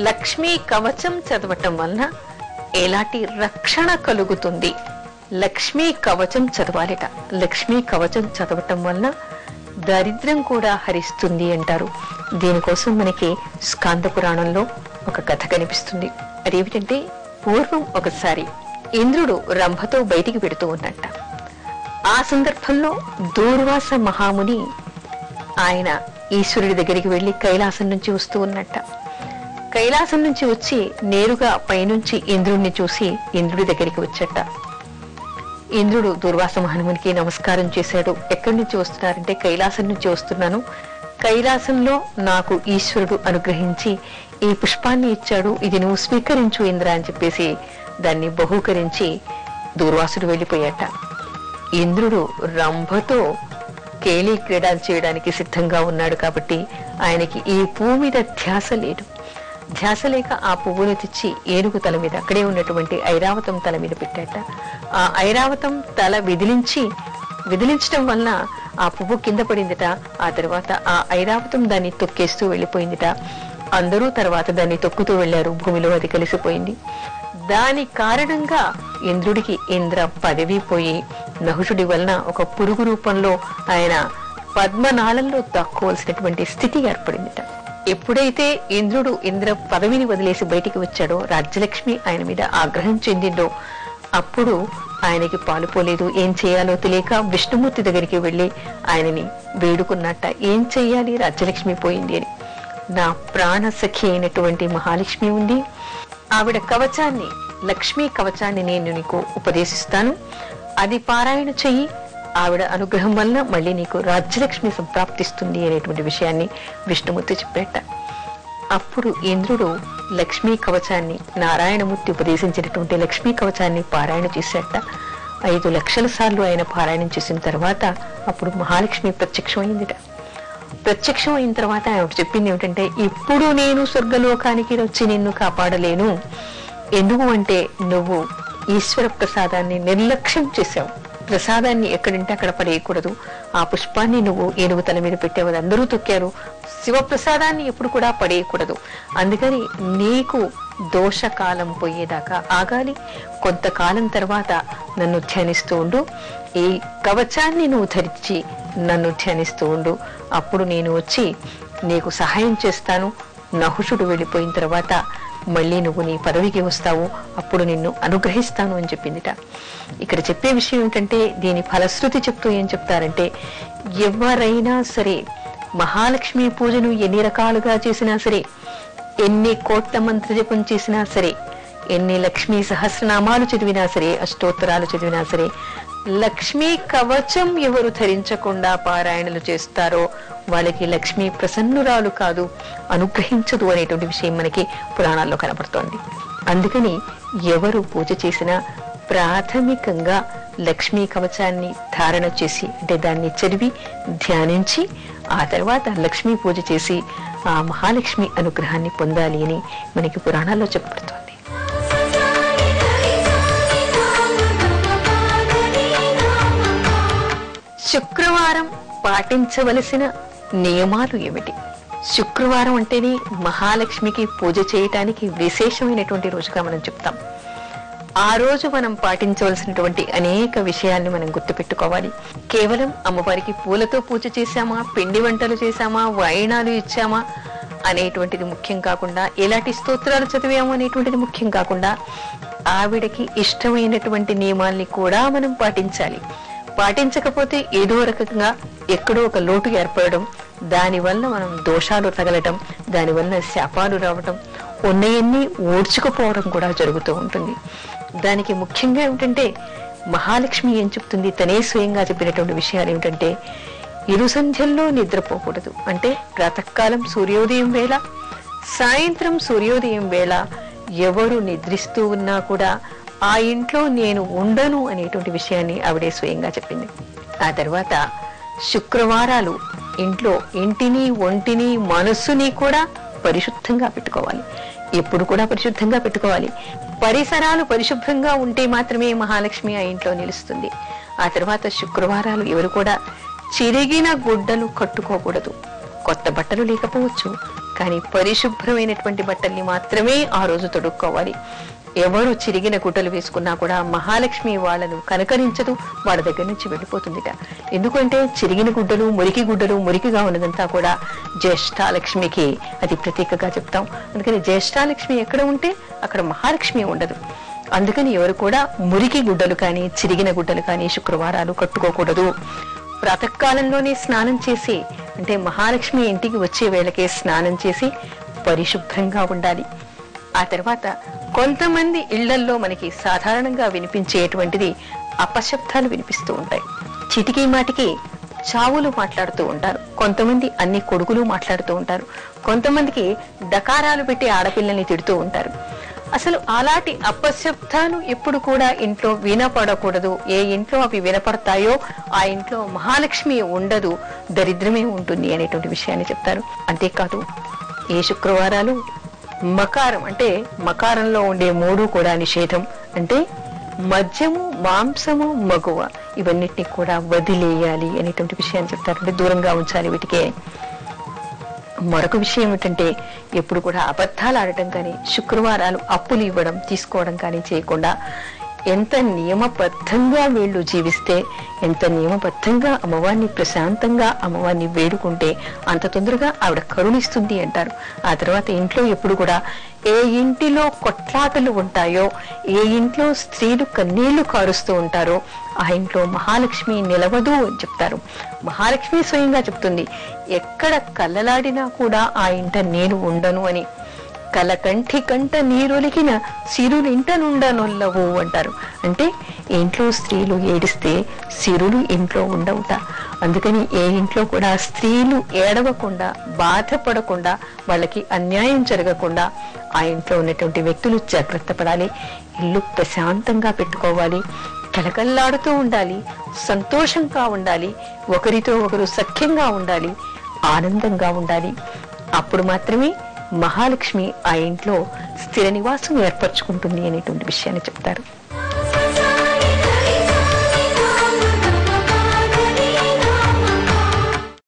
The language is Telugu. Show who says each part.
Speaker 1: లక్ష్మీ కవచం చదవటం వలన ఎలాంటి రక్షణ కలుగుతుంది? లక్ష్మీ కవచం చదవాలిట. లక్ష్మీ కవచం చదవటం వలన దరిద్రం కూడా హరిస్తుంది అంటారు. దీనికోసం మనకి స్కాంద పురాణంలో ఒక కథ కనిపిస్తుంది. అదేమిటంటే, పూర్వం ఒకసారి ఇంద్రుడు రంభతో బయటికి పెడుతూ ఉన్నట్ట. ఆ సందర్భంలో దూర్వాస మహాముని ఆయన ఈశ్వరుడి దగ్గరికి వెళ్లి కైలాసం నుంచి వస్తూ ఉన్నట్ట. కైలాసం నుంచి వచ్చి నేరుగా పైనుంచి ఇంద్రుడిని చూసి ఇంద్రుడి దగ్గరికి వచ్చట. ఇంద్రుడు దూర్వాస మహామునికి నమస్కారం చేశాడు. ఎక్కడి నుంచి వస్తున్నారంటే, కైలాసం నుంచి వస్తున్నాను. కైలాసంలో నాకు ఈశ్వరుడు అనుగ్రహించి ఈ పుష్పాన్ని ఇచ్చాడు, ఇది నువ్వు స్వీకరించు ఇంద్ర అని చెప్పేసి దాన్ని బహూకరించి దూర్వాసుడు వెళ్ళిపోయాట. ఇంద్రుడు రంభతో కేళీ క్రీడలు చేయడానికి సిద్ధంగా ఉన్నాడు కాబట్టి ఆయనకి ఈ పువ్వు మీద ధ్యాస లేదు. ధ్యాస లేక ఆ పువ్వును తెచ్చి ఏనుగు తల మీద, అక్కడే ఉన్నటువంటి ఐరావతం తల మీద పెట్టాట. ఆ ఐరావతం తల విదిలించడం వలన ఆ పువ్వు కింద పడిందిట. ఆ తర్వాత ఆ ఐరావతం దాన్ని తొక్కేస్తూ వెళ్ళిపోయిందిట. అందరూ తర్వాత దాన్ని తొక్కుతూ వెళ్లారు. భూమిలో అది కలిసిపోయింది. దాని కారణంగా ఇంద్రుడికి ఇంద్ర పదవి పోయి నహుషుడి వలన ఒక పురుగు రూపంలో ఆయన పద్మనాళంలో దక్కోవలసినటువంటి స్థితి ఏర్పడిందిట. ఎప్పుడైతే ఇంద్రుడు ఇంద్ర పదవిని వదిలేసి బయటికి వచ్చాడో, రాజ్యలక్ష్మి ఆయన మీద ఆగ్రహం చెందిందో, అప్పుడు ఆయనకి పాలుపోలేదు. ఏం చేయాలో తెలియక విష్ణుమూర్తి దగ్గరికి వెళ్లి ఆయనని వేడుకున్నట్ట. ఏం చెయ్యాలి, రాజ్యలక్ష్మి పోయింది అని. నా ప్రాణ సఖి అయినటువంటి మహాలక్ష్మి ఉంది, ఆవిడ కవచాన్ని, లక్ష్మీ కవచాన్ని నేను నీకు ఉపదేశిస్తాను, అది పారాయణ చెయ్యి, ఆవిడ అనుగ్రహం వలన మళ్ళీ నీకు రాజ్యలక్ష్మి సంప్రాప్తిస్తుంది అనేటువంటి విషయాన్ని విష్ణుమూర్తి చెప్పేట. అప్పుడు ఇంద్రుడు లక్ష్మీ కవచాన్ని, నారాయణమూర్తి ఉపదేశించినటువంటి లక్ష్మీ కవచాన్ని పారాయణ చేసేట. 5 లక్షల సార్లు ఆయన పారాయణం చేసిన తర్వాత అప్పుడు మహాలక్ష్మి ప్రత్యక్షం అయిందిట. ప్రత్యక్షం అయిన తర్వాత ఆవిడ చెప్పింది ఏమిటంటే, ఇప్పుడు నేను స్వర్గలోకానికి వచ్చి నిన్ను కాపాడలేను. ఎందుకు అంటే, నువ్వు ఈశ్వర ప్రసాదాన్ని నిర్లక్ష్యం చేశావు. ప్రసాదాన్ని ఎక్కడంటే అక్కడ పడేయకూడదు. ఆ పుష్పాన్ని నువ్వు ఏనుగు తల మీద పెట్టావు, అందరూ తొక్కారు. శివప్రసాదాన్ని ఎప్పుడు కూడా పడేయకూడదు. అందుకని నీకు దోషకాలం పోయేదాకా ఆగాలి. కొంతకాలం తర్వాత నన్ను ధ్యానిస్తూ ఉండు. ఈ కవచాన్ని నువ్వు ధరించి నన్ను ధ్యానిస్తూ ఉండు. అప్పుడు నేను వచ్చి నీకు సహాయం చేస్తాను. నహుషుడు వెళ్ళిపోయిన తర్వాత మళ్ళీ నువ్వు నీ పదవికి వస్తావు, అప్పుడు నిన్ను అనుగ్రహిస్తాను అని చెప్పిందిట. ఇక్కడ చెప్పే విషయం ఏంటంటే, దీని ఫలశ్రుతి చెప్తూ ఏం చెప్తారంటే, ఎవరైనా సరే మహాలక్ష్మి పూజను ఎన్ని రకాలుగా చేసినా సరే, ఎన్ని కోట్ల మంత్ర జపం చేసినా సరే, ఎన్ని లక్ష్మీ సహస్రనామాలు చదివినా సరే, అష్టోత్తరాలు చదివినా సరే, లక్ష్మీ కవచం ఎవరు ధరించకుండా పారాయణలు చేస్తారో వాళ్ళకి లక్ష్మీ ప్రసన్నురాలు కాదు, అనుగ్రహించదు అనేటువంటి విషయం మనకి పురాణాల్లో కనపడుతోంది. అందుకని ఎవరు పూజ చేసినా ప్రాథమికంగా లక్ష్మీ కవచాన్ని ధారణ చేసి, అంటే దాన్ని చదివి ధ్యానించి ఆ తర్వాత లక్ష్మీ పూజ చేసి ఆ మహాలక్ష్మి అనుగ్రహాన్ని పొందాలి అని మనకి పురాణాల్లో చెప్పబడుతోంది. శుక్రవారం పాటించవలసిన నియమాలు ఏమిటి? శుక్రవారం అంటేనే మహాలక్ష్మికి పూజ చేయటానికి విశేషమైనటువంటి రోజుగా మనం చెప్తాం. ఆ రోజు మనం పాటించవలసినటువంటి అనేక విషయాల్ని మనం గుర్తుపెట్టుకోవాలి. కేవలం అమ్మవారికి పూలతో పూజ చేశామా, పిండి వంటలు చేశామా, వాయినాలు ఇచ్చామా అనేటువంటిది ముఖ్యం కాకుండా, ఎలాంటి స్తోత్రాలు చదివాము అనేటువంటిది ముఖ్యం కాకుండా, ఆవిడకి ఇష్టమైనటువంటి నియమాల్ని కూడా మనం పాటించాలి. పాటించకపోతే ఏదో రకంగా ఎక్కడో ఒక లోటు ఏర్పడడం, దానివల్ల మనం దోషాలు తగలటం, దానివల్ల శాపాలు రావటం, ఉన్నయన్ని ఓడ్చుకుపోవడం కూడా జరుగుతూ ఉంటుంది. దానికి ముఖ్యంగా ఏమిటంటే, మహాలక్ష్మి ఏం చెప్తుంది, తనే స్వయంగా చెప్పినటువంటి విషయాలు ఏమిటంటే, ఇరు సంధ్యల్లో నిద్రపోకూడదు. అంటే ప్రాతకాలం సూర్యోదయం వేళ, సాయంత్రం సూర్యోదయం వేళ ఎవరు నిద్రిస్తూ ఉన్నా కూడా ఆ ఇంట్లో నేను ఉండను అనేటువంటి విషయాన్ని ఆవిడే స్వయంగా చెప్పింది. ఆ తర్వాత శుక్రవారాలు ఇంట్లో ఇంటిని, ఒంటిని, మనస్సుని కూడా పరిశుద్ధంగా పెట్టుకోవాలి. ఎప్పుడు కూడా పరిశుద్ధంగా పెట్టుకోవాలి. పరిసరాలు పరిశుభ్రంగా ఉంటే మాత్రమే మహాలక్ష్మి ఆ ఇంట్లో నిలుస్తుంది. ఆ తర్వాత శుక్రవారాలు ఎవరు కూడా చిరిగిన గుడ్డలు కట్టుకోకూడదు. కొత్త బట్టలు లేకపోవచ్చు, కానీ పరిశుభ్రమైనటువంటి బట్టల్ని మాత్రమే ఆ రోజు తొడుక్కోవాలి. ఎవరు చిరిగిన గుడ్డలు వేసుకున్నా కూడా మహాలక్ష్మి వాళ్ళను కనకరించదు, వాళ్ళ దగ్గర నుంచి వెళ్ళిపోతుందిట. ఎందుకంటే చిరిగిన గుడ్డలు, మురికిగా ఉన్నదంతా కూడా జ్యేష్ఠాలక్ష్మికి అది ప్రతీకగా చెప్తాం. అందుకని జ్యేష్ఠాలక్ష్మి ఎక్కడ ఉంటే అక్కడ మహాలక్ష్మి ఉండదు. అందుకని ఎవరు కూడా మురికి గుడ్డలు కానీ చిరిగిన గుడ్డలు కానీ శుక్రవారాలు కట్టుకోకూడదు. ప్రాతకాలంలోనే స్నానం చేసి, అంటే మహాలక్ష్మి ఇంటికి వచ్చే వేళకే స్నానం చేసి పరిశుభ్రంగా ఉండాలి. ఆ తర్వాత కొంతమంది ఇళ్లల్లో మనకి సాధారణంగా వినిపించేటువంటిది అపశబ్దాలు వినిపిస్తూ ఉంటాయి. చిటికీ మాటికి చావులు మాట్లాడుతూ ఉంటారు, కొంతమంది అన్ని కొడుకులు మాట్లాడుతూ ఉంటారు, కొంతమందికి డకారాలు పెట్టి ఆడపిల్లల్ని తిడుతూ ఉంటారు. అసలు అలాంటి అపశబ్దాలు ఎప్పుడు కూడా ఇంట్లో వినపడకూడదు. ఏ ఇంట్లో అవి వినపడతాయో ఆ ఇంట్లో మహాలక్ష్మి ఉండదు, దరిద్రమే ఉంటుంది అనేటువంటి విషయాన్ని చెప్తారు. అంతేకాదు ఏ శుక్రవారాలు మకారం, అంటే మకారంలో ఉండే 3 కూడా నిషేధం. అంటే మద్యము, మాంసము, మగువ ఇవన్నిటిని కూడా వదిలేయాలి అనేటువంటి విషయాన్ని చెప్తారు. అంటే దూరంగా ఉంచాలి వీటికే. మరొక విషయం ఏమిటంటే ఎప్పుడు కూడా అబద్ధాలు ఆడటం కానీ, శుక్రవారాలు అప్పులు ఇవ్వడం తీసుకోవడం కానీ చేయకుండా ఎంత నియమబద్ధంగా వీళ్ళు జీవిస్తే, ఎంత నియమబద్ధంగా అమ్మవారిని ప్రశాంతంగా అమ్మవారిని వేడుకుంటే అంత తొందరగా ఆవిడ కరుణిస్తుంది అంటారు. ఆ తర్వాత ఇంట్లో ఎప్పుడు కూడా ఏ ఇంటిలో కొట్లాటలు ఉంటాయో, ఏ ఇంట్లో స్త్రీలు కన్నీళ్లు కారుస్తూ ఉంటారో ఆ ఇంట్లో మహాలక్ష్మి నిలవదు అని చెప్తారు. మహాలక్ష్మి స్వయంగా చెప్తుంది, ఎక్కడ కళ్ళలాడినా కూడా ఆ ఇంట నేను ఉండను అని. కలకంఠి కంట నీరొలికిన సిరులు ఇంట నుండనొల్లవు అంటారు. అంటే ఇంట్లో స్త్రీలు ఏడిస్తే సిరులు ఇంట్లో ఉండవుట. అందుకని ఏ ఇంట్లో కూడా స్త్రీలు ఏడవకుండా, బాధపడకుండా, వాళ్ళకి అన్యాయం జరగకుండా ఆ ఇంట్లో ఉన్నటువంటి వ్యక్తులు జాగ్రత్త పడాలి. ఇల్లు ప్రశాంతంగా పెట్టుకోవాలి, కలకల్లాడుతూ ఉండాలి, సంతోషంగా ఉండాలి, ఒకరితో ఒకరు సఖ్యంగా ఉండాలి, ఆనందంగా ఉండాలి. అప్పుడు మాత్రమే మహాలక్ష్మి ఆ ఇంట్లో స్థిర నివాసం ఏర్పరచుకుంటుంది అనేటువంటి విషయాన్ని చెప్తారు.